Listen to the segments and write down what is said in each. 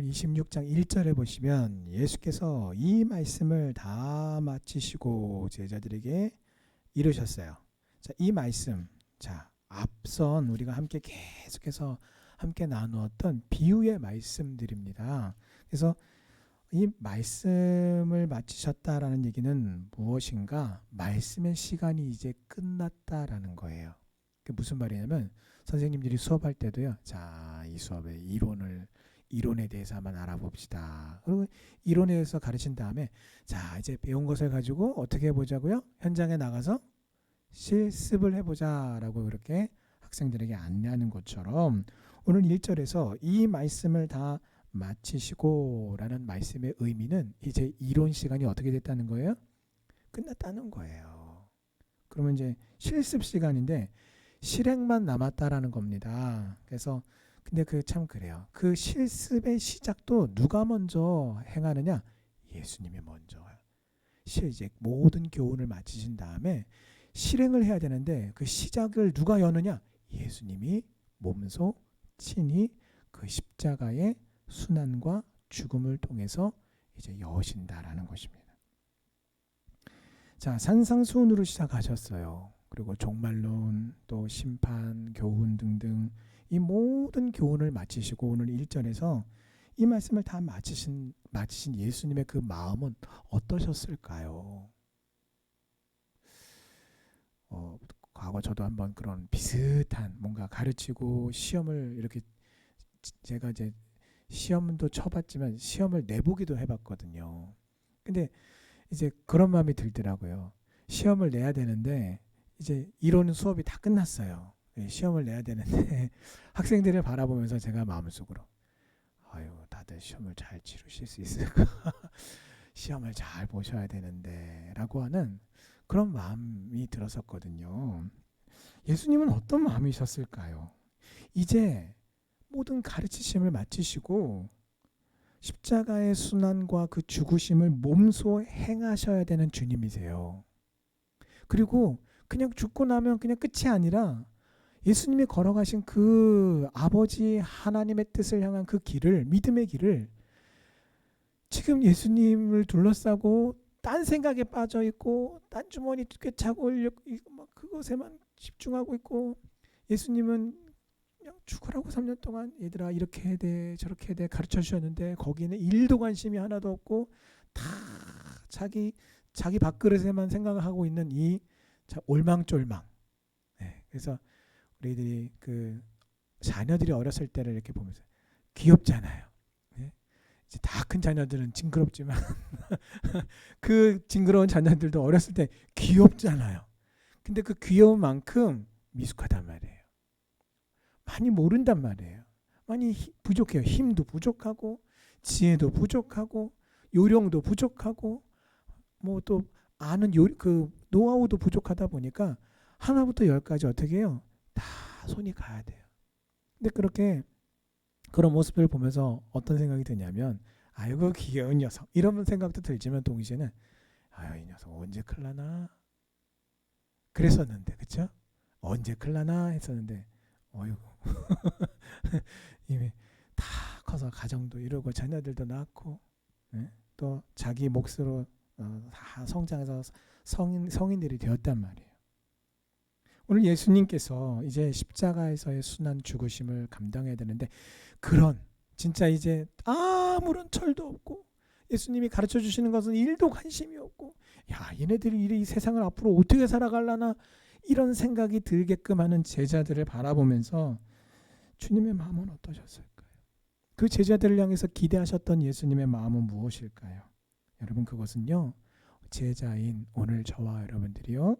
26장 1절에 보시면 예수께서 이 말씀을 다 마치시고 제자들에게 이르셨어요. 자, 이 말씀, 자, 앞선 우리가 함께 계속해서 함께 나누었던 비유의 말씀들입니다. 그래서 이 말씀을 마치셨다라는 얘기는 무엇인가? 말씀의 시간이 이제 끝났다라는 거예요. 그게 무슨 말이냐면 선생님들이 수업할 때도요. 자, 이 수업의 이론에 대해서 한번 알아봅시다. 그리고 이론에 대해서 가르친 다음에 자, 이제 배운 것을 가지고 어떻게 해보자고요? 현장에 나가서 실습을 해보자라고 그렇게 학생들에게 안내하는 것처럼 오늘 1절에서 이 말씀을 다 마치시고 라는 말씀의 의미는 이제 이론 시간이 어떻게 됐다는 거예요? 끝났다는 거예요. 그러면 이제 실습 시간인데 실행만 남았다라는 겁니다. 그래서 근데 그 참 그래요. 그 실습의 시작도 누가 먼저 행하느냐? 예수님이 먼저. 이제 모든 교훈을 마치신 다음에 실행을 해야 되는데 그 시작을 누가 여느냐? 예수님이 몸소 친히 그 십자가의 순환과 죽음을 통해서 이제 여신다라는 것입니다. 자, 산상수훈으로 시작하셨어요. 그리고 종말론, 또 심판, 교훈 등등 이 모든 교훈을 마치시고 오늘 1절에서 이 말씀을 다 마치신 예수님의 그 마음은 어떠셨을까요? 과거 저도 한번 그런 비슷한 뭔가 가르치고 시험을 이렇게 제가 이제 시험도 쳐봤지만 시험을 내보기도 해봤거든요. 근데 이제 그런 마음이 들더라고요. 시험을 내야 되는데 이제 이론 수업이 다 끝났어요. 시험을 내야 되는데 학생들을 바라보면서 제가 마음속으로 아유, 다들 시험을 잘 치르실 수 있을까? 시험을 잘 보셔야 되는데 라고 하는 그런 마음이 들었었거든요. 예수님은 어떤 마음이셨을까요? 이제 모든 가르치심을 마치시고 십자가의 순환과 그 죽으심을 몸소 행하셔야 되는 주님이세요. 그리고 그냥 죽고 나면 그냥 끝이 아니라 예수님이 걸어가신 그 아버지 하나님의 뜻을 향한 그 길을, 믿음의 길을 지금 예수님을 둘러싸고 딴 생각에 빠져 있고 딴 주머니 꿰차고 막 그것에만 집중하고 있고 예수님은 그냥 죽으라고 3년 동안 얘들아 이렇게 해야 돼 저렇게 해야 돼 가르쳐 주셨는데 거기는 1도 관심이 하나도 없고 다 자기 밥그릇에만 생각을 하고 있는 이 올망졸망. 네, 그래서 우리들이 그 자녀들이 어렸을 때를 이렇게 보면서 귀엽잖아요. 네? 이제 다 큰 자녀들은 징그럽지만 그 징그러운 자녀들도 어렸을 때 귀엽잖아요. 근데 그 귀여운 만큼 미숙하단 말이에요. 많이 모른단 말이에요. 많이 부족해요. 힘도 부족하고 지혜도 부족하고 요령도 부족하고 뭐 또 아는 그 노하우도 부족하다 보니까 하나부터 열까지 어떻게 해요? 다 손이 가야 돼요. 근데 그렇게 그런 모습을 보면서 어떤 생각이 드냐면 아이고 귀여운 녀석 이런 생각도 들지만 동시에는 아유 이 녀석 언제 클라나 그랬었는데 그쵸? 언제 클라나 했었는데 어이구 이미 다 커서 가정도 이루고 자녀들도 낳고 네? 또 자기 몫으로 다 성장해서 성인들이 되었단 말이에요. 오늘 예수님께서 이제 십자가에서의 순환 죽으심을 감당해야 되는데 그런 진짜 이제 아무런 철도 없고 예수님이 가르쳐 주시는 것은 1도 관심이 없고 야 얘네들이 이 세상을 앞으로 어떻게 살아갈라나 이런 생각이 들게끔 하는 제자들을 바라보면서 주님의 마음은 어떠셨을까요? 그 제자들을 향해서 기대하셨던 예수님의 마음은 무엇일까요? 여러분 그것은요 제자인 오늘 저와 여러분들이요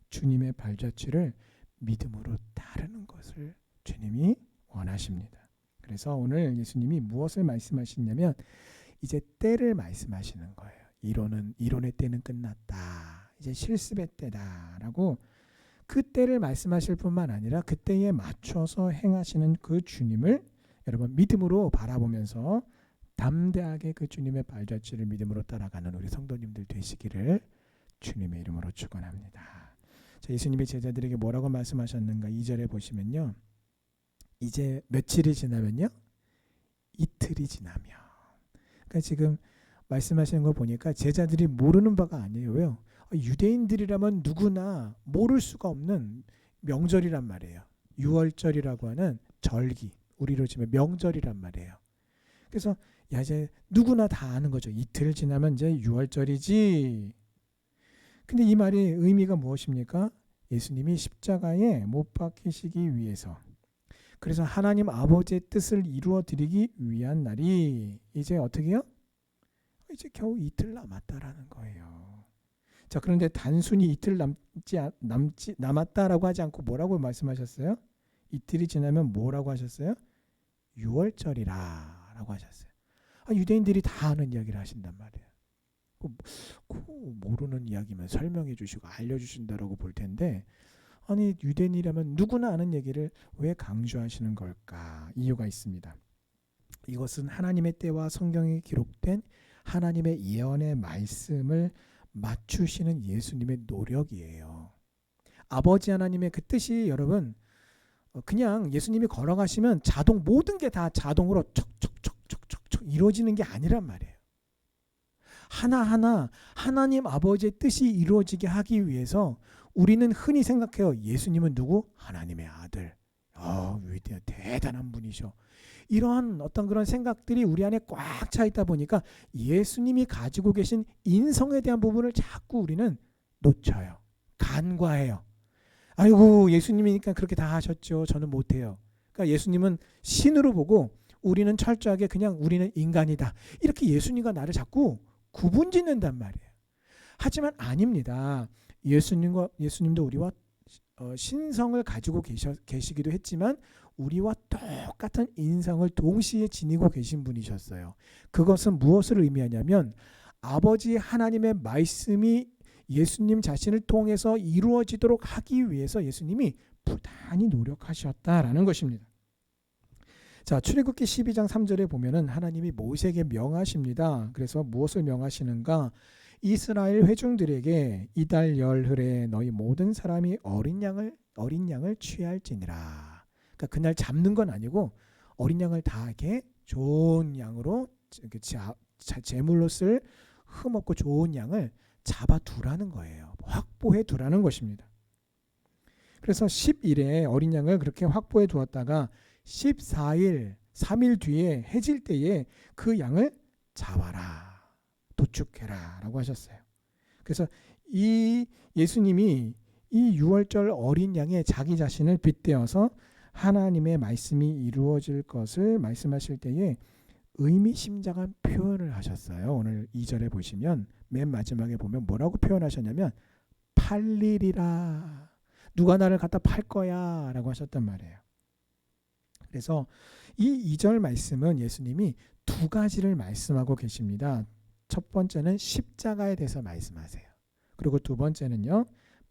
주님의 발자취를 믿음으로 따르는 것을 주님이 원하십니다. 그래서 오늘 예수님이 무엇을 말씀하시냐면 이제 때를 말씀하시는 거예요. 이론의 때는 끝났다. 이제 실습의 때다라고 그 때를 말씀하실 뿐만 아니라 그 때에 맞춰서 행하시는 그 주님을 여러분 믿음으로 바라보면서 담대하게 그 주님의 발자취를 믿음으로 따라가는 우리 성도님들 되시기를 주님의 이름으로 축원합니다. 자, 예수님이 제자들에게 뭐라고 말씀하셨는가 2절에 보시면요. 이제 며칠이 지나면요. 이틀이 지나면. 그러니까 지금 말씀하시는 거 보니까 제자들이 모르는 바가 아니에요. 왜요? 유대인들이라면 누구나 모를 수가 없는 명절이란 말이에요. 유월절이라고 하는 절기, 우리로 치면 명절이란 말이에요. 그래서 야, 이제 누구나 다 아는 거죠. 이틀 지나면 이제 유월절이지. 근데 이 말의 의미가 무엇입니까? 예수님이 십자가에 못 박히시기 위해서, 그래서 하나님 아버지의 뜻을 이루어 드리기 위한 날이 이제 어떻게 해요? 이제 겨우 이틀 남았다라는 거예요. 자, 그런데 단순히 이틀 남았다라고 하지 않고 뭐라고 말씀하셨어요? 이틀이 지나면 뭐라고 하셨어요? 유월절이라고 하셨어요. 유대인들이 다 아는 이야기를 하신단 말이에요. 모르는 이야기면 설명해 주시고 알려주신다라고 볼 텐데, 아니 유대인이라면 누구나 아는 얘기를 왜 강조하시는 걸까? 이유가 있습니다. 이것은 하나님의 때와 성경에 기록된 하나님의 예언의 말씀을 맞추시는 예수님의 노력이에요. 아버지 하나님의 그 뜻이 여러분 그냥 예수님이 걸어가시면 모든 게 다 자동으로 척척척척척 이루어지는 게 아니란 말이에요. 하나하나 하나님 아버지의 뜻이 이루어지게 하기 위해서 우리는 흔히 생각해요. 예수님은 누구? 하나님의 아들. 위대한 대단한 분이죠. 이러한 어떤 그런 생각들이 우리 안에 꽉 차 있다 보니까 예수님이 가지고 계신 인성에 대한 부분을 자꾸 우리는 놓쳐요. 간과해요. 아이고 예수님이니까 그렇게 다 하셨죠. 저는 못해요. 그러니까 예수님은 신으로 보고 우리는 철저하게 그냥 우리는 인간이다. 이렇게 예수님과 나를 자꾸 구분짓는단 말이에요. 하지만 아닙니다. 예수님도 우리와 신성을 가지고 계시기도 했지만 우리와 똑같은 인성을 동시에 지니고 계신 분이셨어요. 그것은 무엇을 의미하냐면 아버지 하나님의 말씀이 예수님 자신을 통해서 이루어지도록 하기 위해서 예수님이 부단히 노력하셨다라는 것입니다. 자, 출애굽기 12장 3절에 보면은 하나님이 모세에게 명하십니다. 그래서 무엇을 명하시는가? 이스라엘 회중들에게 이달 열흘에 너희 모든 사람이 어린 양을 취할지니라. 그러니까 그날 잡는 건 아니고 어린 양을 다 이렇게 좋은 양으로 제물로 쓸 흠없고 좋은 양을 잡아 두라는 거예요. 확보해 두라는 것입니다. 그래서 10일에 어린 양을 그렇게 확보해 두었다가 14일 3일 뒤에 해질 때에 그 양을 잡아라. 도축해라 라고 하셨어요. 그래서 이 예수님이 이 유월절 어린 양에 자기 자신을 빗대어서 하나님의 말씀이 이루어질 것을 말씀하실 때에 의미심장한 표현을 하셨어요. 오늘 2절에 보시면 맨 마지막에 보면 뭐라고 표현하셨냐면 팔리리라. 누가 나를 갖다 팔 거야 라고 하셨단 말이에요. 그래서 이 2절 말씀은 예수님이 두 가지를 말씀하고 계십니다. 첫 번째는 십자가에 대해서 말씀하세요. 그리고 두 번째는요,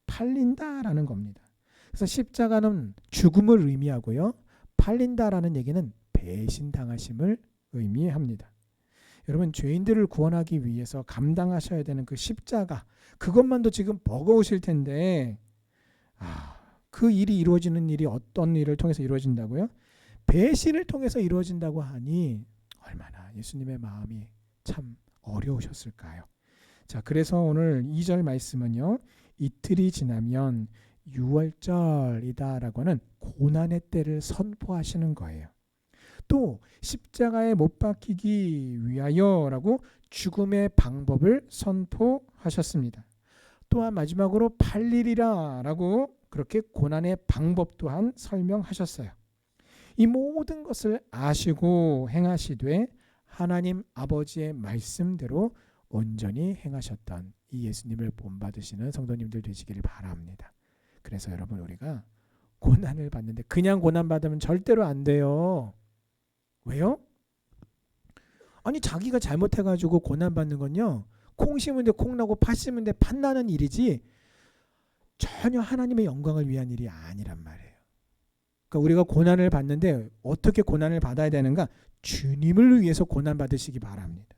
팔린다라는 겁니다. 그래서 십자가는 죽음을 의미하고요, 팔린다라는 얘기는 배신당하심을 의미합니다. 여러분, 죄인들을 구원하기 위해서 감당하셔야 되는 그 십자가, 그것만도 지금 버거우실 텐데, 그 일이 이루어지는 일이 어떤 일을 통해서 이루어진다고요? 배신을 통해서 이루어진다고 하니 얼마나 예수님의 마음이 참 어려우셨을까요? 자, 그래서 오늘 2절 말씀은요, 이틀이 지나면 유월절이다라고 하는 고난의 때를 선포하시는 거예요. 또 십자가에 못 박히기 위하여라고 죽음의 방법을 선포하셨습니다. 또한 마지막으로 팔리리라라고 그렇게 고난의 방법 또한 설명하셨어요. 이 모든 것을 아시고 행하시되 하나님 아버지의 말씀대로 온전히 행하셨던 이 예수님을 본받으시는 성도님들 되시기를 바랍니다. 그래서 여러분, 우리가 고난을 받는데 그냥 고난 받으면 절대로 안 돼요. 왜요? 아니, 자기가 잘못해가지고 고난 받는 건요, 콩 심은 데 콩 나고 팥 심은 데 팥 나는 일이지 전혀 하나님의 영광을 위한 일이 아니란 말이에요. 그러니까 우리가 고난을 받는데 어떻게 고난을 받아야 되는가? 주님을 위해서 고난 받으시기 바랍니다.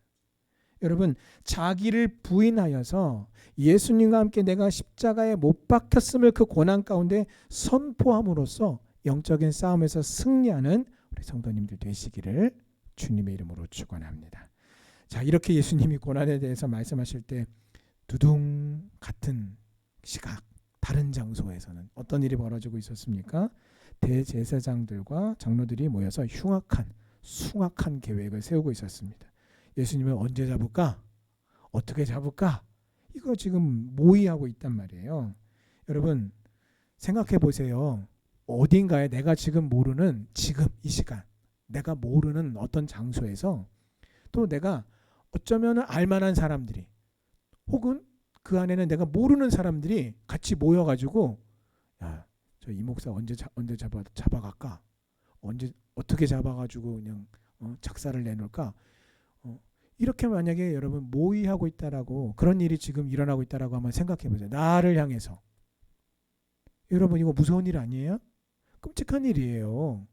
여러분, 자기를 부인하여서 예수님과 함께 내가 십자가에 못 박혔음을 그 고난 가운데 선포함으로써 영적인 싸움에서 승리하는 우리 성도님들 되시기를 주님의 이름으로 축원합니다. 자, 이렇게 예수님이 고난에 대해서 말씀하실 때 두둥 같은 시각 다른 장소에서는 어떤 일이 벌어지고 있었습니까? 대제사장들과 장로들이 모여서 숭악한 계획을 세우고 있었습니다. 예수님을 언제 잡을까? 어떻게 잡을까? 이거 지금 모의하고 있단 말이에요. 여러분 생각해 보세요. 어딘가에 내가 지금 모르는 지금 이 시간 내가 모르는 어떤 장소에서 또 내가 어쩌면 알만한 사람들이 혹은 그 안에는 내가 모르는 사람들이 같이 모여가지고 야, 저 이 목사 언제 잡아갈까? 언제 어떻게 잡아가지고 그냥 작사를 내놓을까? 이렇게 만약에 여러분 모의하고 있다라고 그런 일이 지금 일어나고 있다라고 한번 생각해 보세요. 나를 향해서. 여러분 이거 무서운 일 아니에요? 끔찍한 일이에요.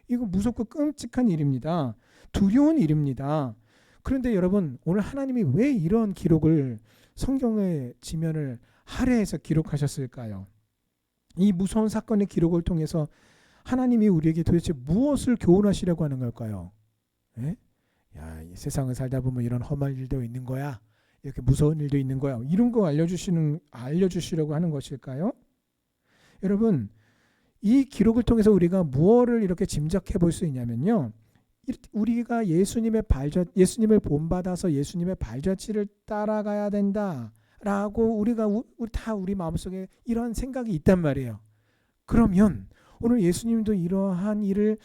이거 무섭고 끔찍한 일입니다. 두려운 일입니다. 그런데 여러분 오늘 하나님이 왜 이런 기록을 성경의 지면을 할애해서 기록하셨을까요? 이 무서운 사건의 기록을 통해서 하나님이 우리에게 도대체 무엇을 교훈하시려고 하는 걸까요? 예? 야, 이 세상을 살다 보면 이런 험한 일도 있는 거야. 이렇게 무서운 일도 있는 거야. 이런 거 알려주시려고 하는 것일까요? 여러분 이 기록을 통해서 우리가 무엇을 이렇게 짐작해 볼 수 있냐면요. 우리가 예수님을 본받아서 예수님의 발자취를 따라가야 된다라고 우리가 우리 마음속에 이런 생각이 있단 말이에요. 그러면 오늘 예수님도 이러한 일을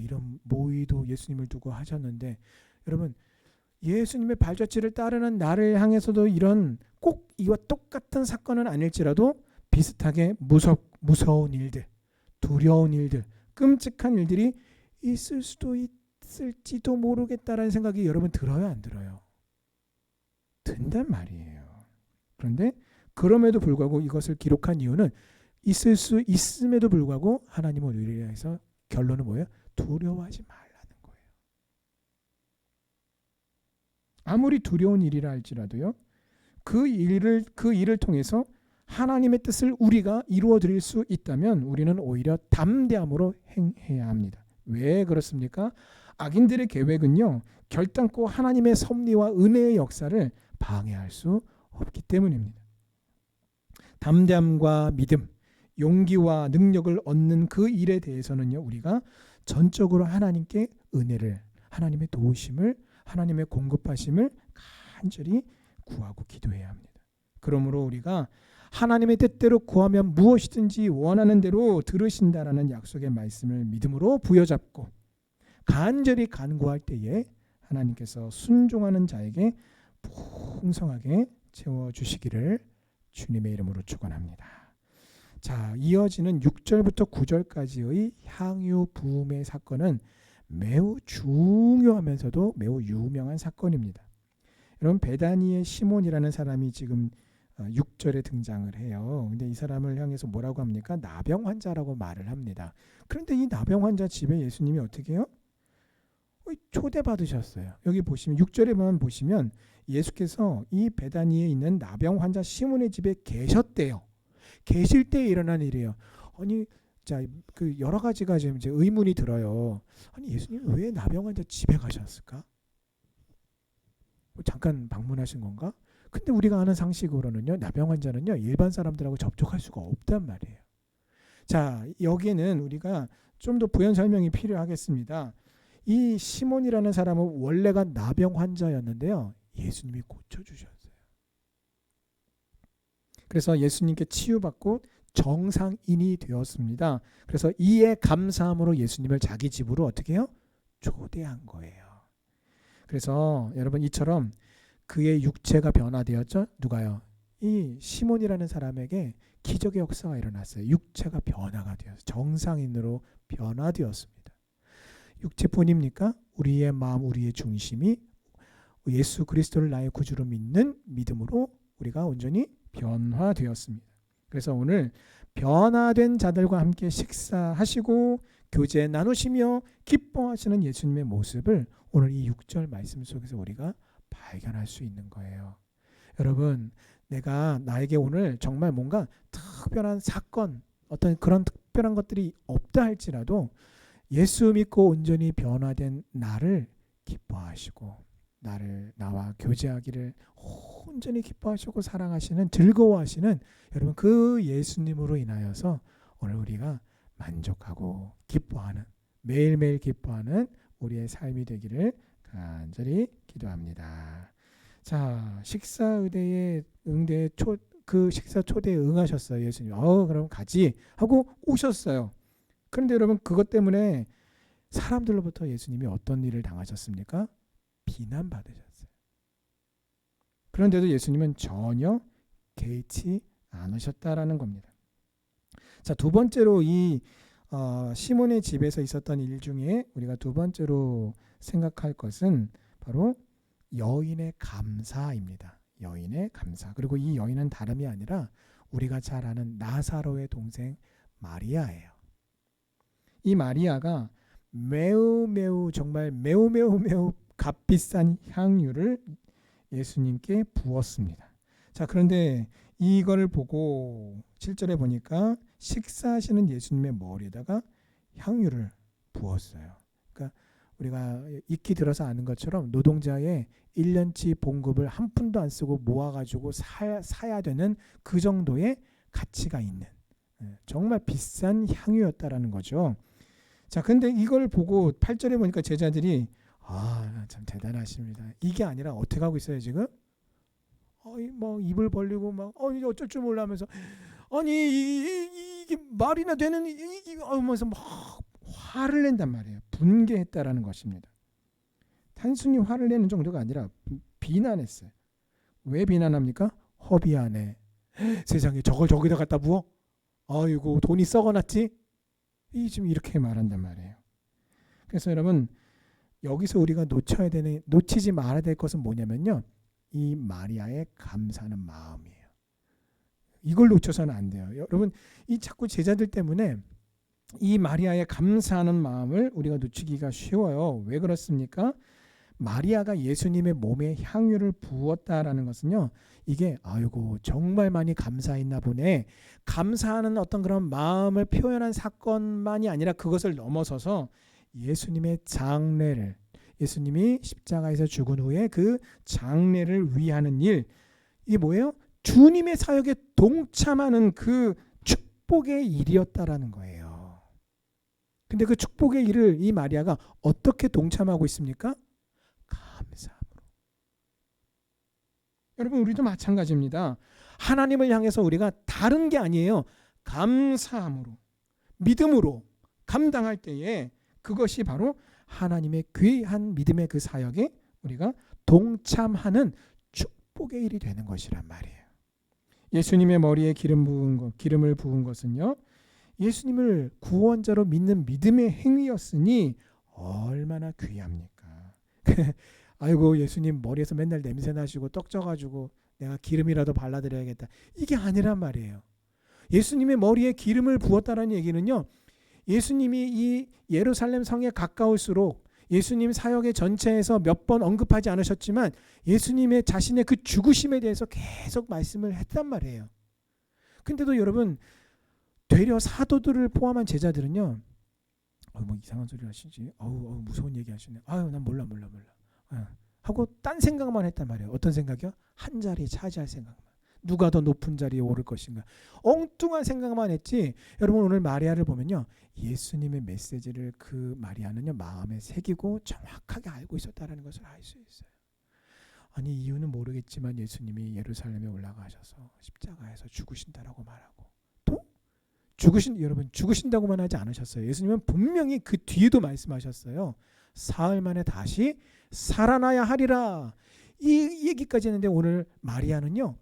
이런 모의도 예수님을 두고 하셨는데 여러분 예수님의 발자취를 따르는 나를 향해서도 이런 꼭 이와 똑같은 사건은 아닐지라도 비슷하게 무서운 일들, 두려운 일들, 끔찍한 일들이 있을 수도 있을지도 모르겠다라는 생각이 여러분 들어요, 안 들어요? 든단 말이에요. 그런데 그럼에도 불구하고 이것을 기록한 이유는 있을 수 있음에도 불구하고 하나님은 우리를 위해서 결론은 뭐예요? 두려워하지 말라는 거예요. 아무리 두려운 일이라 할지라도요. 그 일을 통해서 하나님의 뜻을 우리가 이루어 드릴 수 있다면 우리는 오히려 담대함으로 행해야 합니다. 왜 그렇습니까? 악인들의 계획은요. 결단코 하나님의 섭리와 은혜의 역사를 방해할 수 없기 때문입니다. 담대함과 믿음, 용기와 능력을 얻는 그 일에 대해서는요. 우리가 전적으로 하나님께 은혜를, 하나님의 도우심을, 하나님의 공급하심을 간절히 구하고 기도해야 합니다. 그러므로 우리가 하나님의 뜻대로 구하면 무엇이든지 원하는 대로 들으신다라는 약속의 말씀을 믿음으로 부여잡고 간절히 간구할 때에 하나님께서 순종하는 자에게 풍성하게 채워주시기를 주님의 이름으로 축원합니다. 자, 이어지는 6절부터 9절까지의 향유 부음의 사건은 매우 중요하면서도 매우 유명한 사건입니다. 여러분 베다니의 시몬이라는 사람이 지금 6절에 등장을 해요. 근데 이 사람을 향해서 뭐라고 합니까? 나병 환자라고 말을 합니다. 그런데 이 나병 환자 집에 예수님이 어떻게 해요? 초대받으셨어요. 여기 보시면 6절에만 보시면 예수께서 이 베다니에 있는 나병 환자 시몬의 집에 계셨대요. 계실 때 일어난 일이에요. 아니, 자, 그 여러 가지가 지금 이제 의문이 들어요. 아니, 예수님 왜 나병 환자 집에 가셨을까? 잠깐 방문하신 건가? 근데 우리가 아는 상식으로는요, 나병 환자는요, 일반 사람들하고 접촉할 수가 없단 말이에요. 자, 여기에는 우리가 좀 더 부연 설명이 필요하겠습니다. 이 시몬이라는 사람은 원래가 나병 환자였는데요, 예수님이 고쳐주셨어요. 그래서 예수님께 치유받고 정상인이 되었습니다. 그래서 이에 감사함으로 예수님을 자기 집으로 어떻게 해요? 초대한 거예요. 그래서 여러분 이처럼 그의 육체가 변화되었죠. 누가요? 이 시몬이라는 사람에게 기적의 역사가 일어났어요. 육체가 변화가 되어서 정상인으로 변화되었습니다. 육체뿐입니까? 우리의 마음, 우리의 중심이 예수 그리스도를 나의 구주로 믿는 믿음으로 우리가 온전히 변화되었습니다. 그래서 오늘 변화된 자들과 함께 식사하시고 교제 나누시며 기뻐하시는 예수님의 모습을 오늘 이 6절 말씀 속에서 우리가 발견할 수 있는 거예요. 여러분, 내가 나에게 오늘 정말 뭔가 특별한 사건, 어떤 그런 특별한 것들이 없다 할지라도 예수 믿고 온전히 변화된 나를 기뻐하시고 나와 교제하기를 온전히 기뻐하시고 사랑하시는, 즐거워하시는 여러분 그 예수님으로 인하여서 오늘 우리가 만족하고 기뻐하는, 매일매일 기뻐하는 우리의 삶이 되기를 간절히 기도합니다. 자, 식사 의대에 응대에 그 식사 초대에 응하셨어요. 예수님. 그럼 가지 하고 오셨어요. 그런데 여러분 그것 때문에 사람들로부터 예수님이 어떤 일을 당하셨습니까? 비난받으셨어요. 그런데도 예수님은 전혀 개의치 않으셨다라는 겁니다. 자, 두 번째로 이 시몬의 집에서 있었던 일 중에 우리가 두 번째로 생각할 것은 바로 여인의 감사입니다. 여인의 감사. 그리고 이 여인은 다름이 아니라 우리가 잘 아는 나사로의 동생 마리아예요. 이 마리아가 정말 매우 값비싼 향유를 예수님께 부었습니다. 자, 그런데 이걸 보고 7절에 보니까 식사하시는 예수님의 머리에다가 향유를 부었어요. 그러니까 우리가 익히 들어서 아는 것처럼 노동자의 1년치 봉급을 한 푼도 안 쓰고 모아가지고 사야 되는 그 정도의 가치가 있는 정말 비싼 향유였다라는 거죠. 자, 근데 이걸 보고 8절에 보니까 제자들이 참 대단하십니다. 이게 아니라 어떻게 하고 있어요 지금? 막 입을 벌리고 막 어쩔 줄 몰라면서 이게 말이나 되는 하면서 막 화를 낸단 말이에요. 분개했다라는 것입니다. 단순히 화를 내는 정도가 아니라 비난했어요. 왜 비난합니까? 허비하네. 세상에 저걸 저기다 갖다 부어? 아이고 돈이 썩어났지? 지금 이렇게 말한단 말이에요. 그래서 여러분 여기서 우리가 놓치지 말아야 될 것은 뭐냐면요. 이 마리아의 감사하는 마음이에요. 이걸 놓쳐서는 안 돼요. 여러분 이 자꾸 제자들 때문에 이 마리아의 감사하는 마음을 우리가 놓치기가 쉬워요. 왜 그렇습니까? 마리아가 예수님의 몸에 향유를 부었다라는 것은요. 이게 정말 많이 감사했나 보네. 감사하는 어떤 그런 마음을 표현한 사건만이 아니라 그것을 넘어서서 예수님의 장례를, 예수님이 십자가에서 죽은 후에 그 장례를 위하는 일, 이게 뭐예요? 주님의 사역에 동참하는 그 축복의 일이었다라는 거예요. 근데 그 축복의 일을 이 마리아가 어떻게 동참하고 있습니까? 감사함으로. 여러분 우리도 마찬가지입니다. 하나님을 향해서 우리가 다른 게 아니에요. 감사함으로, 믿음으로 감당할 때에 그것이 바로 하나님의 귀한 믿음의 그 사역에 우리가 동참하는 축복의 일이 되는 것이란 말이에요. 예수님의 머리에 기름을 부은 것은요. 예수님을 구원자로 믿는 믿음의 행위였으니 얼마나 귀합니까? 아이고 예수님 머리에서 맨날 냄새 나시고 떡져가지고 내가 기름이라도 발라드려야겠다. 이게 아니란 말이에요. 예수님의 머리에 기름을 부었다는 얘기는요. 예수님이 이 예루살렘 성에 가까울수록 예수님 사역의 전체에서 몇 번 언급하지 않으셨지만 예수님의 자신의 그 죽으심에 대해서 계속 말씀을 했단 말이에요. 근데도 여러분 되려 사도들을 포함한 제자들은요. 뭐 이상한 소리 하시지. 무서운 얘기 하시네. 난 몰라. 하고 딴 생각만 했단 말이에요. 어떤 생각이요? 한 자리 차지할 생각만. 누가 더 높은 자리에 오를 것인가. 엉뚱한 생각만 했지. 여러분 오늘 마리아를 보면요. 예수님의 메시지를 그 마리아는요. 마음에 새기고 정확하게 알고 있었다는 것을 알 수 있어요. 아니 이유는 모르겠지만 예수님이 예루살렘에 올라가셔서 십자가에서 죽으신다라고 말하고 또 여러분 죽으신다고만 하지 않으셨어요. 예수님은 분명히 그 뒤에도 말씀하셨어요. 사흘 만에 다시 살아나야 하리라. 이 얘기까지 했는데 오늘 마리아는요.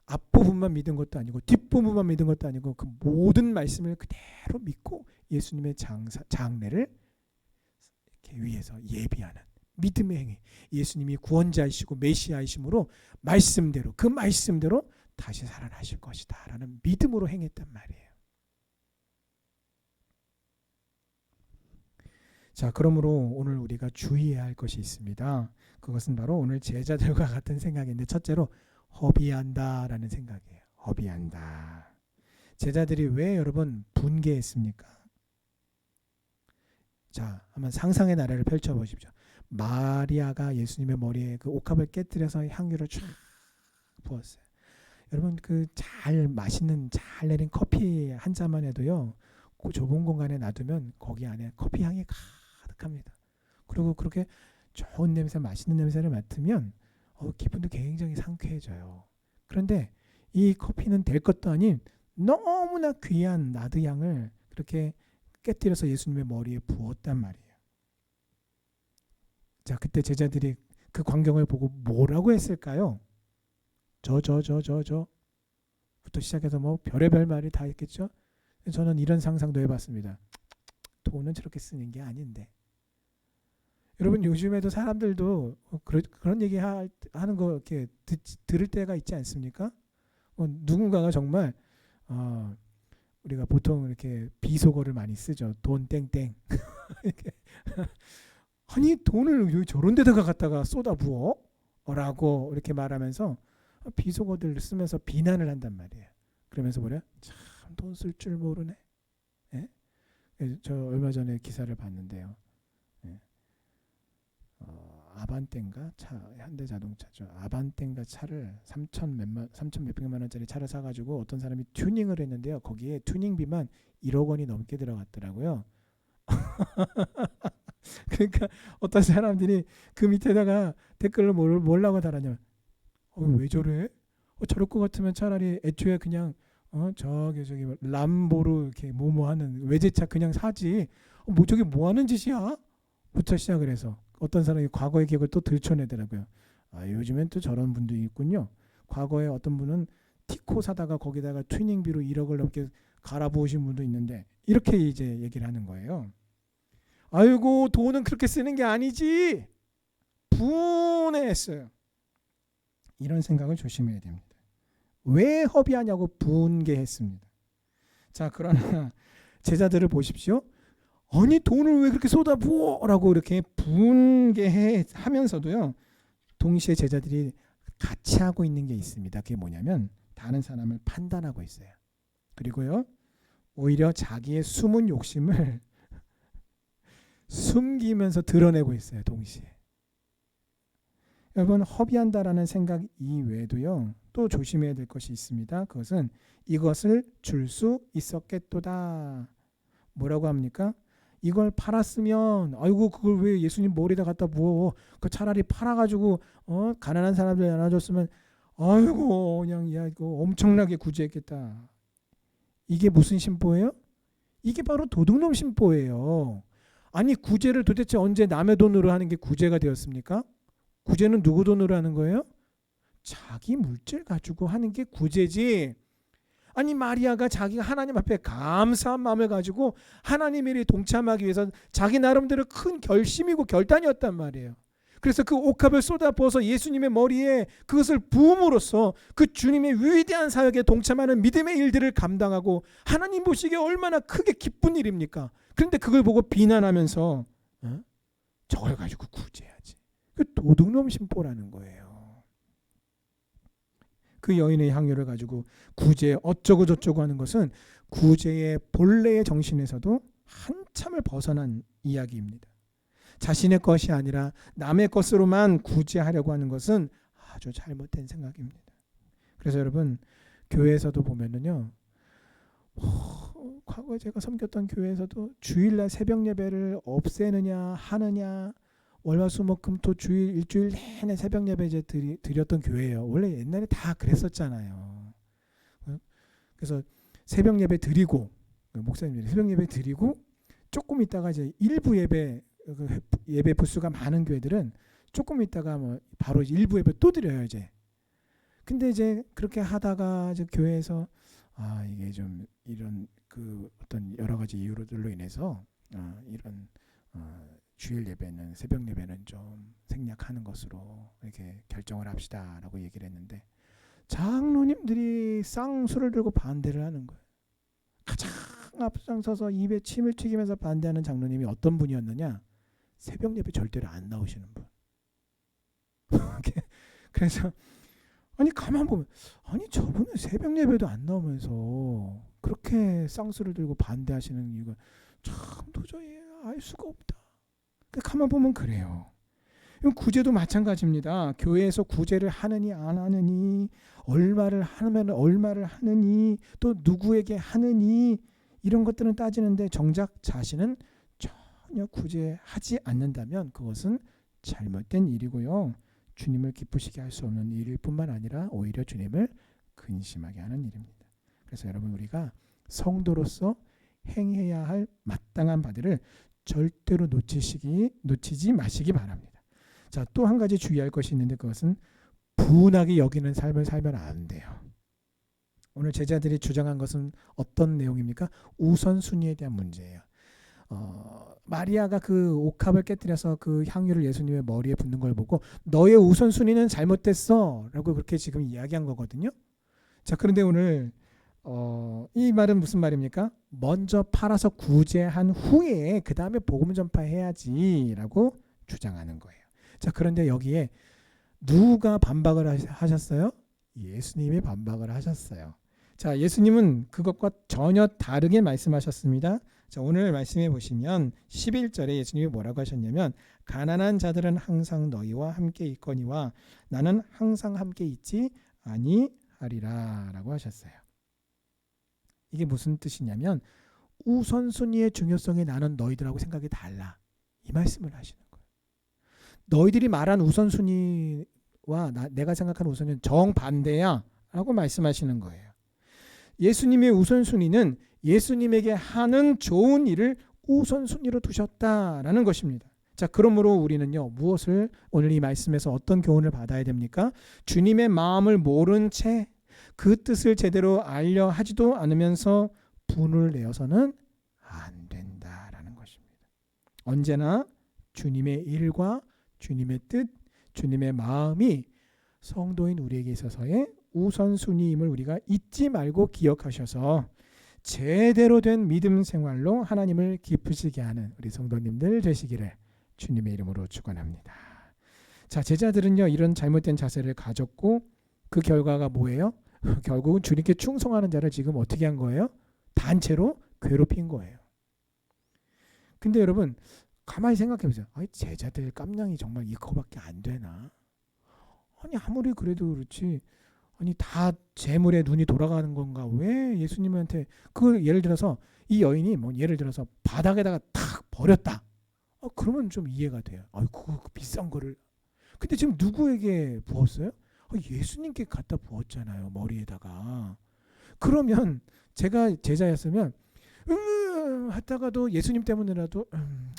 앞부분만 믿은 것도 아니고 뒷부분만 믿은 것도 아니고 그 모든 말씀을 그대로 믿고 예수님의 장례를 이렇게 위해서 예비하는 믿음의 행위. 예수님이 구원자이시고 메시아이심으로 그 말씀대로 다시 살아나실 것이다 라는 믿음으로 행했단 말이에요. 자, 그러므로 오늘 우리가 주의해야 할 것이 있습니다. 그것은 바로 오늘 제자들과 같은 생각인데 첫째로 허비한다라는 생각이에요. 허비한다. 제자들이 왜 여러분 분개했습니까? 자, 한번 상상의 나래를 펼쳐 보십시오. 마리아가 예수님의 머리에 그 옥합을 깨뜨려서 향유를 쫙 부었어요. 여러분 그 잘 맛있는 잘 내린 커피 한 잔만 해도요. 그 좁은 공간에 놔두면 거기 안에 커피 향이 가득합니다. 그리고 그렇게 좋은 냄새, 맛있는 냄새를 맡으면 기분도 굉장히 상쾌해져요. 그런데 이 커피는 될 것도 아닌 너무나 귀한 나드향을 그렇게 깨뜨려서 예수님의 머리에 부었단 말이에요. 자, 그때 제자들이 그 광경을 보고 뭐라고 했을까요? 부터 시작해서 뭐 별의별 말이 다 있겠죠. 저는 이런 상상도 해봤습니다. 돈은 저렇게 쓰는 게 아닌데. 여러분 요즘에도 사람들도 그런 얘기 하는 거 이렇게 들을 때가 있지 않습니까? 누군가가 정말 우리가 보통 이렇게 비속어를 많이 쓰죠. 돈 땡땡. 아니 돈을 저런 데다가 갖다가 쏟아부어? 라고 이렇게 말하면서 비속어들 쓰면서 비난을 한단 말이에요. 그러면서 뭐래? 참 돈 쓸 줄 모르네. 예? 저 얼마 전에 기사를 봤는데요. 예. 아반떼인가 차 현대자동차죠. 아반떼인가 차를 3천 몇백만 원짜리 차를 사가지고 어떤 사람이 튜닝을 했는데요. 거기에 튜닝비만 1억 원이 넘게 들어갔더라고요. 그러니까 어떤 사람들이 그 밑에다가 댓글을 뭐라고 달았냐면 왜 저래? 저럴 것 같으면 차라리 애초에 그냥 저기 람보로 이렇게 뭐하는 외제차 그냥 사지. 저게 뭐하는 짓이야? 부터 시작을 해서 어떤 사람이 과거의 기억을 또 들춰내더라고요. 요즘엔 또 저런 분도 있군요. 과거에 어떤 분은 티코 사다가 거기다가 튜닝비로 1억을 넘게 갈아부으신 분도 있는데 이렇게 이제 얘기를 하는 거예요. 아이고 돈은 그렇게 쓰는 게 아니지. 분해했어요. 이런 생각을 조심해야 됩니다. 왜 허비하냐고 분개했습니다. 자, 그러나 제자들을 보십시오. 아니 돈을 왜 그렇게 쏟아부어라고 이렇게 분개하면서도요. 동시에 제자들이 같이 하고 있는 게 있습니다. 그게 뭐냐면 다른 사람을 판단하고 있어요. 그리고요. 오히려 자기의 숨은 욕심을 숨기면서 드러내고 있어요. 동시에. 여러분 허비한다라는 생각 이외에도요. 또 조심해야 될 것이 있습니다. 그것은 이것을 줄 수 있었겠도다. 뭐라고 합니까? 이걸 팔았으면 아이고 그걸 왜 예수님 머리에다 갖다 부어. 그 차라리 팔아가지고 가난한 사람들 나눠줬으면 아이고 그냥 야 이거 엄청나게 구제했겠다. 이게 무슨 심보예요? 이게 바로 도둑놈 심보예요. 아니 구제를 도대체 언제 남의 돈으로 하는 게 구제가 되었습니까? 구제는 누구 돈으로 하는 거예요? 자기 물질 가지고 하는 게 구제지. 아니 마리아가 자기가 하나님 앞에 감사한 마음을 가지고 하나님의 일에 동참하기 위해서 자기 나름대로 큰 결심이고 결단이었단 말이에요. 그래서 그 옥합을 쏟아부어서 예수님의 머리에 그것을 부음으로써 그 주님의 위대한 사역에 동참하는 믿음의 일들을 감당하고 하나님 보시기에 얼마나 크게 기쁜 일입니까? 그런데 그걸 보고 비난하면서 저걸 가지고 구제하지. 그 도둑놈 심보라는 거예요. 그 여인의 향유를 가지고 구제 어쩌고 저쩌고 하는 것은 구제의 본래의 정신에서도 한참을 벗어난 이야기입니다. 자신의 것이 아니라 남의 것으로만 구제하려고 하는 것은 아주 잘못된 생각입니다. 그래서 여러분 교회에서도 보면은요. 과거에 제가 섬겼던 교회에서도 주일날 새벽 예배를 없애느냐 하느냐 월화수목금토 주일 일주일 내내 새벽 예배 이제 드렸던 교회예요. 원래 옛날에 다 그랬었잖아요. 그래서 새벽 예배 드리고 목사님들이 새벽 예배 드리고 조금 있다가 이제 일부 예배 부수가 많은 교회들은 조금 있다가 뭐 바로 일부 예배 또 드려요 이제. 근데 이제 그렇게 하다가 이제 교회에서 이게 좀 이런 그 어떤 여러 가지 이유들로 인해서 이런 주일 예배는 새벽 예배는 좀 생략하는 것으로 이렇게 결정을 합시다라고 얘기를 했는데 장로님들이 쌍수를 들고 반대를 하는 거예요. 가장 앞장서서 입에 침을 튀기면서 반대하는 장로님이 어떤 분이었느냐? 새벽 예배 절대로 안 나오시는 분. 그래서 아니 가만 보면 아니 저분은 새벽 예배도 안 나오면서 그렇게 쌍수를 들고 반대하시는 이유가 참 도저히 알 수가 없다. 가만 보면 그래요. 이건 구제도 마찬가지입니다. 교회에서 구제를 하느니 안 하느니, 얼마를 하면 얼마를 하느니, 또 누구에게 하느니, 이런 것들은 따지는데 정작 자신은 전혀 구제하지 않는다면 그것은 잘못된 일이고요. 주님을 기쁘시게 할 수 없는 일일 뿐만 아니라 오히려 주님을 근심하게 하는 일입니다. 그래서 여러분, 우리가 성도로서 행해야 할 마땅한 바들을 절대로 놓치지 마시기 바랍니다. 자, 또 한 가지 주의할 것이 있는데 그것은 분하게 여기는 삶을 살면 안 돼요. 오늘 제자들이 주장한 것은 어떤 내용입니까? 우선순위에 대한 문제예요. 마리아가 그 옥합을 깨뜨려서 그 향유를 예수님의 머리에 붓는 걸 보고 너의 우선순위는 잘못됐어 라고 그렇게 지금 이야기한 거거든요. 자, 그런데 오늘 이 말은 무슨 말입니까? 먼저 팔아서 구제한 후에 그 다음에 복음 전파해야지 라고 주장하는 거예요. 자, 그런데 여기에 누가 반박을 하셨어요? 예수님이 반박을 하셨어요. 자, 예수님은 그것과 전혀 다르게 말씀하셨습니다. 자, 오늘 말씀해 보시면 11절에 예수님이 뭐라고 하셨냐면 가난한 자들은 항상 너희와 함께 있거니와 나는 항상 함께 있지 아니하리라 라고 하셨어요. 이게 무슨 뜻이냐면 우선순위의 중요성이 나는 너희들하고 생각이 달라, 이 말씀을 하시는 거예요. 너희들이 말한 우선순위와 내가 생각하는 우선순위는 정반대야 라고 말씀하시는 거예요. 예수님의 우선순위는 예수님에게 하는 좋은 일을 우선순위로 두셨다라는 것입니다. 자, 그러므로 우리는요, 무엇을 오늘 이 말씀에서 어떤 교훈을 받아야 됩니까? 주님의 마음을 모른 채 그 뜻을 제대로 알려 하지도 않으면서 분을 내어서는 안 된다라는 것입니다. 언제나 주님의 일과 주님의 뜻, 주님의 마음이 성도인 우리에게 있어서의 우선순위임을 우리가 잊지 말고 기억하셔서 제대로 된 믿음 생활로 하나님을 기쁘시게 하는 우리 성도님들 되시기를 주님의 이름으로 축원합니다. 자, 제자들은요, 이런 잘못된 자세를 가졌고 그 결과가 뭐예요? 결국은 주님께 충성하는 자를 지금 어떻게 한 거예요? 단체로 괴롭힌 거예요. 근데 여러분, 가만히 생각해 보세요. 제자들 깜냥이 정말 이거밖에 안 되나? 아니, 아무리 그래도 그렇지, 아니 다 재물에 눈이 돌아가는 건가? 왜 예수님한테 그 예를 들어서 이 여인이 뭐 예를 들어서 바닥에다가 탁 버렸다. 그러면 좀 이해가 돼요. 그 비싼 거를. 근데 지금 누구에게 부었어요? 예수님께 갖다 부었잖아요, 머리에다가. 그러면 제가 제자였으면 하다가도 예수님 때문에라도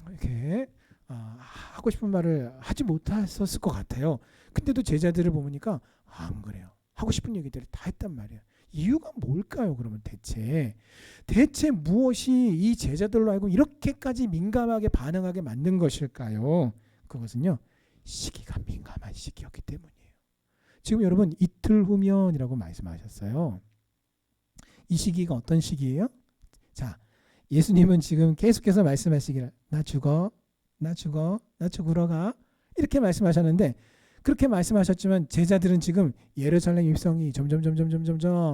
이렇게 하고 싶은 말을 하지 못했었을 것 같아요. 근데도 제자들을 보니까 안 그래요. 하고 싶은 얘기들을 다 했단 말이에요. 이유가 뭘까요? 그러면 대체 무엇이 이 제자들로 알고 이렇게까지 민감하게 반응하게 만든 것일까요? 그것은요, 시기가 민감한 시기였기 때문이에요. 지금 여러분 이틀 후면이라고 말씀하셨어요. 이 시기가 어떤 시기예요? 자, 예수님은 지금 계속해서 말씀하시기를 나 죽어 죽으러 가 이렇게 말씀하셨는데, 그렇게 말씀하셨지만 제자들은 지금 예루살렘 입성이 점점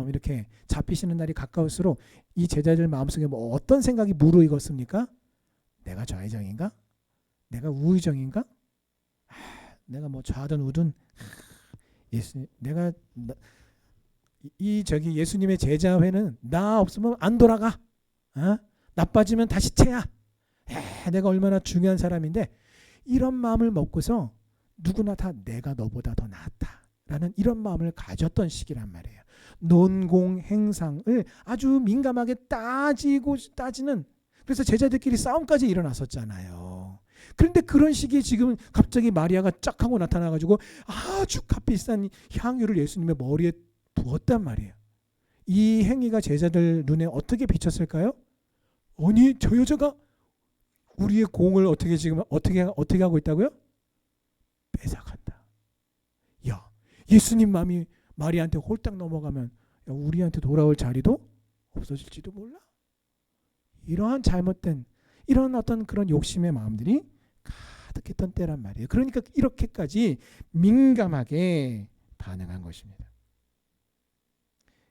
이렇게 잡히시는 날이 가까울수록 이 제자들 마음속에 뭐 어떤 생각이 무르익었습니까? 내가 좌의정인가? 내가 우의정인가? 내가 뭐 좌든 우든 예수님의 제자회는 나 없으면 안 돌아가. 나빠지면 다시 채야. 내가 얼마나 중요한 사람인데, 이런 마음을 먹고서 누구나 다 내가 너보다 더 낫다라는 이런 마음을 가졌던 시기란 말이에요. 논공행상을 아주 민감하게 따지는, 그래서 제자들끼리 싸움까지 일어났었잖아요. 그런데 그런 시기에 지금 갑자기 마리아가 쫙 하고 나타나가지고 아주 값비싼 향유를 예수님의 머리에 부었단 말이에요. 이 행위가 제자들 눈에 어떻게 비쳤을까요? 아니, 저 여자가 우리의 공을 어떻게 하고 있다고요? 뺏어간다. 야, 예수님 마음이 마리아한테 홀딱 넘어가면 우리한테 돌아올 자리도 없어질지도 몰라. 이러한 잘못된 이런 어떤 그런 욕심의 마음들이 가득했던 때란 말이에요. 그러니까 이렇게까지 민감하게 반응한 것입니다.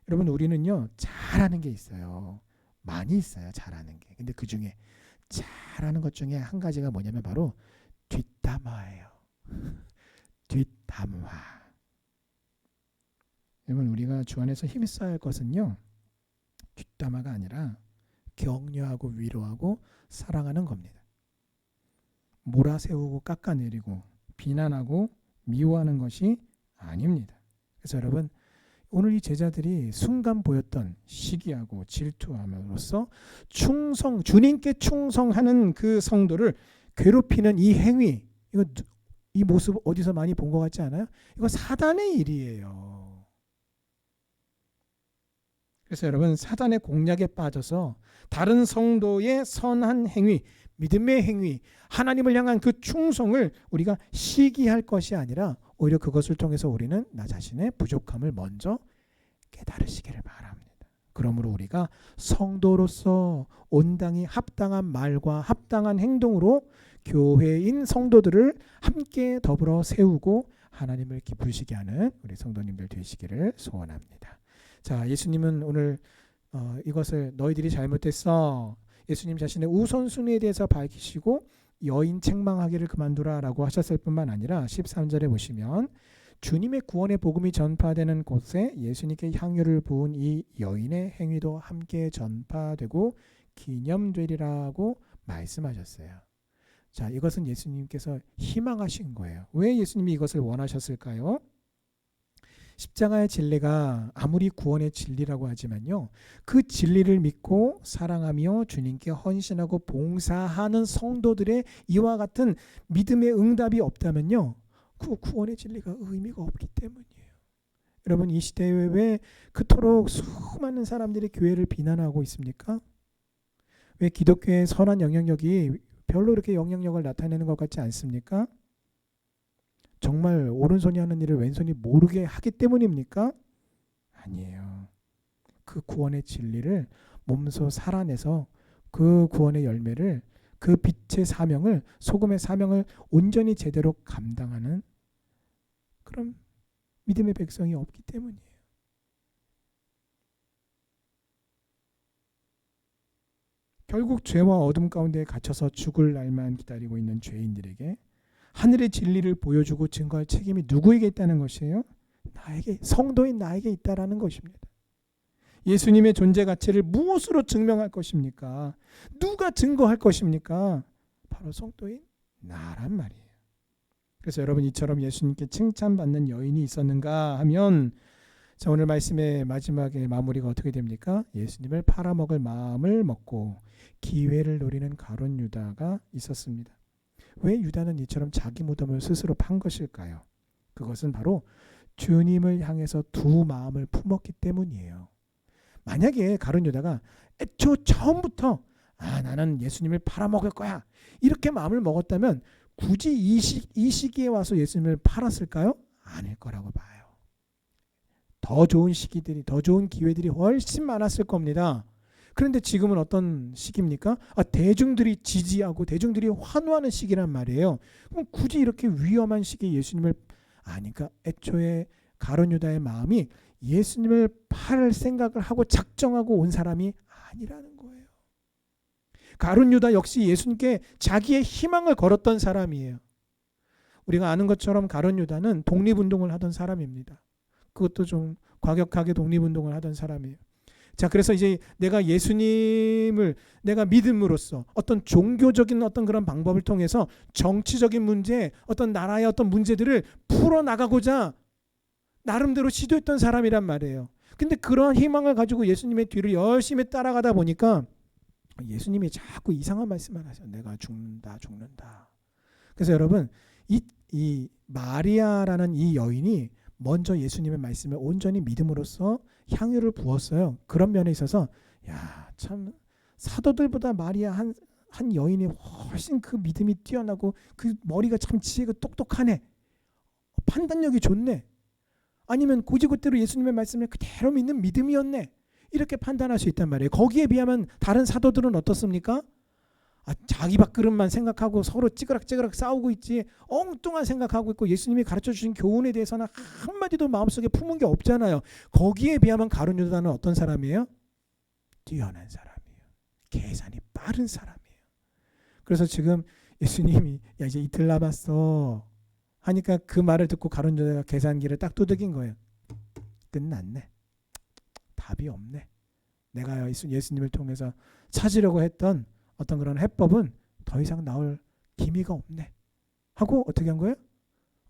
여러분, 우리는요, 잘하는 게 있어요. 많이 있어요, 잘하는 게. 근데 그 중에 잘하는 것 중에 한 가지가 뭐냐면 바로 뒷담화예요. 뒷담화. 여러분, 우리가 주 안에서 힘써야 할 것은요, 뒷담화가 아니라 격려하고 위로하고 사랑하는 겁니다. 몰아세우고 깎아내리고 비난하고 미워하는 것이 아닙니다. 그래서 여러분, 오늘 이 제자들이 순간 보였던 시기하고 질투함으로써 주님께 충성하는 그 성도를 괴롭히는 이 행위, 이 모습 어디서 많이 본 것 같지 않아요? 이거 사단의 일이에요. 그래서 여러분, 사단의 공략에 빠져서 다른 성도의 선한 행위, 믿음의 행위, 하나님을 향한 그 충성을 우리가 시기할 것이 아니라 오히려 그것을 통해서 우리는 나 자신의 부족함을 먼저 깨달으시기를 바랍니다. 그러므로 우리가 성도로서 온당히 합당한 말과 합당한 행동으로 교회인 성도들을 함께 더불어 세우고 하나님을 기쁘시게 하는 우리 성도님들 되시기를 소원합니다. 자, 예수님은 오늘 이것을 너희들이 잘못했어, 예수님 자신의 우선순위에 대해서 밝히시고 여인 책망하기를 그만두라 라고 하셨을 뿐만 아니라 13절에 보시면 주님의 구원의 복음이 전파되는 곳에 예수님께 향유를 부은 이 여인의 행위도 함께 전파되고 기념되리라고 말씀하셨어요. 자, 이것은 예수님께서 희망하신 거예요. 왜 예수님이 이것을 원하셨을까요? 십자가의 진리가 아무리 구원의 진리라고 하지만요, 그 진리를 믿고 사랑하며 주님께 헌신하고 봉사하는 성도들의 이와 같은 믿음의 응답이 없다면요, 그 구원의 진리가 의미가 없기 때문이에요. 여러분, 이 시대에 왜 그토록 수많은 사람들이 교회를 비난하고 있습니까? 왜 기독교의 선한 영향력이 별로 이렇게 영향력을 나타내는 것 같지 않습니까? 정말 오른손이 하는 일을 왼손이 모르게 하기 때문입니까? 아니에요. 그 구원의 진리를 몸소 살아내서 그 구원의 열매를, 그 빛의 사명을, 소금의 사명을 온전히 제대로 감당하는 그런 믿음의 백성이 없기 때문이에요. 결국 죄와 어둠 가운데 갇혀서 죽을 날만 기다리고 있는 죄인들에게 하늘의 진리를 보여주고 증거할 책임이 누구에게 있다는 것이에요? 나에게, 성도인 나에게 있다라는 것입니다. 예수님의 존재 가치를 무엇으로 증명할 것입니까? 누가 증거할 것입니까? 바로 성도인 나란 말이에요. 그래서 여러분, 이처럼 예수님께 칭찬받는 여인이 있었는가 하면, 자, 오늘 말씀의 마지막에 마무리가 어떻게 됩니까? 예수님을 팔아먹을 마음을 먹고 기회를 노리는 가룟 유다가 있었습니다. 왜 유다는 이처럼 자기 무덤을 스스로 판 것일까요? 그것은 바로 주님을 향해서 두 마음을 품었기 때문이에요. 만약에 가룟 유다가 애초 처음부터 나는 예수님을 팔아먹을 거야, 이렇게 마음을 먹었다면 굳이 이 시기에 와서 예수님을 팔았을까요? 아닐 거라고 봐요. 더 좋은 시기들이, 더 좋은 기회들이 훨씬 많았을 겁니다. 그런데 지금은 어떤 시기입니까? 대중들이 지지하고 대중들이 환호하는 시기란 말이에요. 그럼 굳이 이렇게 위험한 시기에 예수님을, 그러니까 애초에 가룟 유다의 마음이 예수님을 팔 생각을 하고 작정하고 온 사람이 아니라는 거예요. 가룟 유다 역시 예수님께 자기의 희망을 걸었던 사람이에요. 우리가 아는 것처럼 가룟 유다는 독립운동을 하던 사람입니다. 그것도 좀 과격하게 독립운동을 하던 사람이에요. 자, 그래서 이제 내가 예수님을 내가 믿음으로써 어떤 종교적인 어떤 그런 방법을 통해서 정치적인 문제, 어떤 나라의 어떤 문제들을 풀어나가고자 나름대로 시도했던 사람이란 말이에요. 근데 그러한 희망을 가지고 예수님의 뒤를 열심히 따라가다 보니까 예수님이 자꾸 이상한 말씀을 하셔요. 내가 죽는다. 그래서 여러분, 이 마리아라는 이 여인이 먼저 예수님의 말씀을 온전히 믿음으로써 향유를 부었어요. 그런 면에 있어서 참 사도들보다 마리아 한 여인이 훨씬 그 믿음이 뛰어나고 그 머리가 참 지혜가 똑똑하네, 판단력이 좋네, 아니면 고지고대로 예수님의 말씀을 그대로 믿는 믿음이었네, 이렇게 판단할 수 있단 말이에요. 거기에 비하면 다른 사도들은 어떻습니까? 자기 밥그릇만 생각하고 서로 찌그락찌그락 싸우고 있지, 엉뚱한 생각하고 있고 예수님이 가르쳐주신 교훈에 대해서는 한마디도 마음속에 품은 게 없잖아요. 거기에 비하면 가룟 유다는 어떤 사람이에요? 뛰어난 사람이에요. 계산이 빠른 사람이에요. 그래서 지금 예수님이 야 이제 이틀 남았어 하니까 그 말을 듣고 가룟 유다가 계산기를 딱 두들긴 거예요. 끝났네. 답이 없네. 내가 예수님을 통해서 찾으려고 했던 어떤 그런 해법은 더 이상 나올 기미가 없네 하고 어떻게 한 거예요?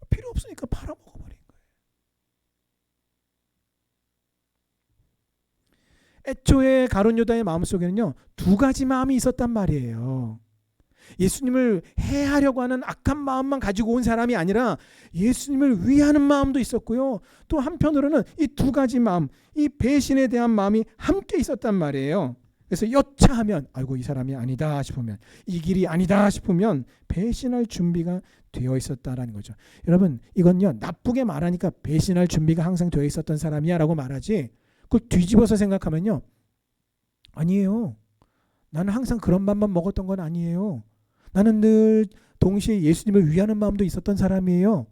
필요 없으니까 팔아먹어버린 거예요. 애초에 가룟 유다의 마음속에는요, 두 가지 마음이 있었단 말이에요. 예수님을 해하려고 하는 악한 마음만 가지고 온 사람이 아니라 예수님을 위하는 마음도 있었고요. 또 한편으로는 이 두 가지 마음, 이 배신에 대한 마음이 함께 있었단 말이에요. 그래서 여차하면 아이고 이 사람이 아니다 싶으면, 이 길이 아니다 싶으면 배신할 준비가 되어 있었다라는 거죠. 여러분, 이건요, 나쁘게 말하니까 배신할 준비가 항상 되어 있었던 사람이야 라고 말하지, 그걸 뒤집어서 생각하면요, 아니에요. 나는 항상 그런 맘만 먹었던 건 아니에요. 나는 늘 동시에 예수님을 위하는 마음도 있었던 사람이에요.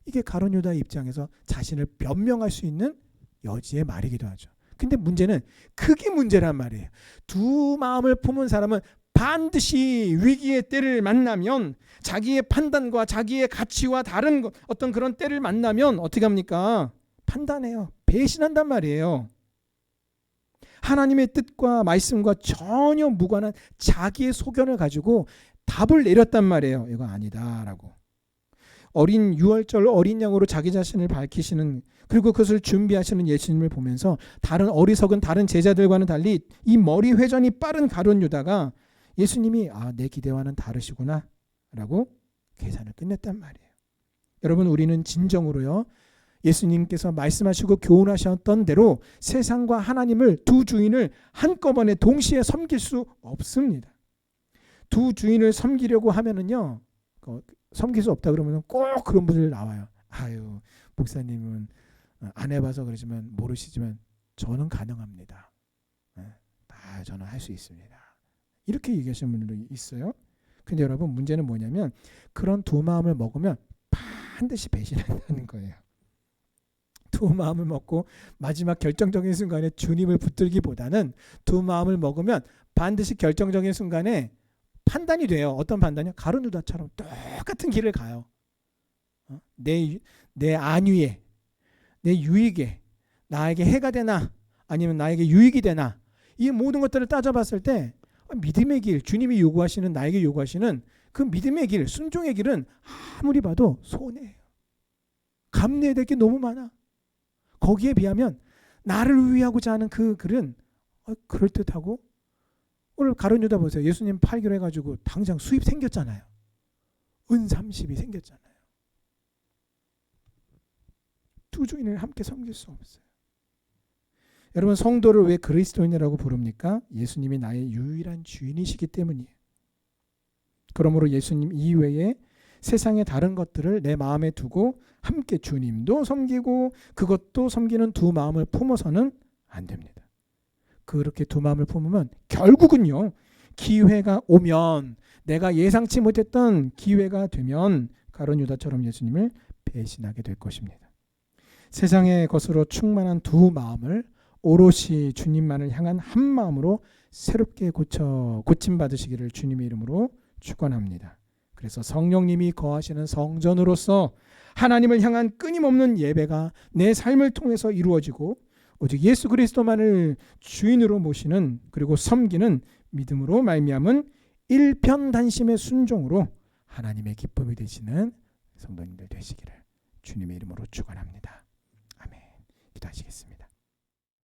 이게 가룟 유다의 입장에서 자신을 변명할 수 있는 여지의 말이기도 하죠. 근데 문제는 그게 문제란 말이에요. 두 마음을 품은 사람은 반드시 위기의 때를 만나면, 자기의 판단과 자기의 가치와 다른 어떤 그런 때를 만나면 어떻게 합니까? 판단해요. 배신한단 말이에요. 하나님의 뜻과 말씀과 전혀 무관한 자기의 소견을 가지고 답을 내렸단 말이에요. 이거 아니다라고. 어린 유월절 어린 양으로 자기 자신을 밝히시는, 그리고 그것을 준비하시는 예수님을 보면서 다른 어리석은 다른 제자들과는 달리 이 머리 회전이 빠른 가룟 유다가 예수님이 내 기대와는 다르시구나 라고 계산을 끝냈단 말이에요. 여러분, 우리는 진정으로요, 예수님께서 말씀하시고 교훈하셨던 대로 세상과 하나님을, 두 주인을 한꺼번에 동시에 섬길 수 없습니다. 두 주인을 섬기려고 하면은요, 섬길 수 없다 그러면 꼭 그런 분들 나와요. 아유, 목사님은 안 해봐서 그러지만 모르시지만 저는 가능합니다. 다 저는 할 수 있습니다. 이렇게 얘기하시는 분들도 있어요. 근데 여러분, 문제는 뭐냐면 그런 두 마음을 먹으면 반드시 배신한다는 거예요. 두 마음을 먹고 마지막 결정적인 순간에 주님을 붙들기보다는 두 마음을 먹으면 반드시 결정적인 순간에 판단이 돼요. 어떤 판단이요? 가룟 유다처럼 똑같은 길을 가요. 내 안위에, 내 유익에, 나에게 해가 되나 아니면 나에게 유익이 되나, 이 모든 것들을 따져봤을 때 믿음의 길, 주님이 요구하시는, 나에게 요구하시는 그 믿음의 길, 순종의 길은 아무리 봐도 손해예요. 감내해야 될 게 너무 많아. 거기에 비하면 나를 위하고자 하는 그 글은 그럴듯하고, 오늘 가룟 유다 보세요. 예수님 팔기로 해가지고 당장 수입 생겼잖아요. 은 30이 생겼잖아요. 두 주인을 함께 섬길 수 없어요. 여러분, 성도를 왜 그리스도인이라고 부릅니까? 예수님이 나의 유일한 주인이시기 때문이에요. 그러므로 예수님 이외에 세상의 다른 것들을 내 마음에 두고 함께 주님도 섬기고 그것도 섬기는 두 마음을 품어서는 안 됩니다. 그렇게 두 마음을 품으면 결국은요, 기회가 오면, 내가 예상치 못했던 기회가 되면 가룟 유다처럼 예수님을 배신하게 될 것입니다. 세상의 것으로 충만한 두 마음을 오롯이 주님만을 향한 한 마음으로 새롭게 고침받으시기를 주님의 이름으로 축원합니다. 그래서 성령님이 거하시는 성전으로서 하나님을 향한 끊임없는 예배가 내 삶을 통해서 이루어지고, 오직 예수 그리스도만을 주인으로 모시는, 그리고 섬기는 믿음으로 말미암은 일편단심의 순종으로 하나님의 기쁨이 되시는 성도님들 되시기를 주님의 이름으로 축원합니다. 아멘. 기도하시겠습니다.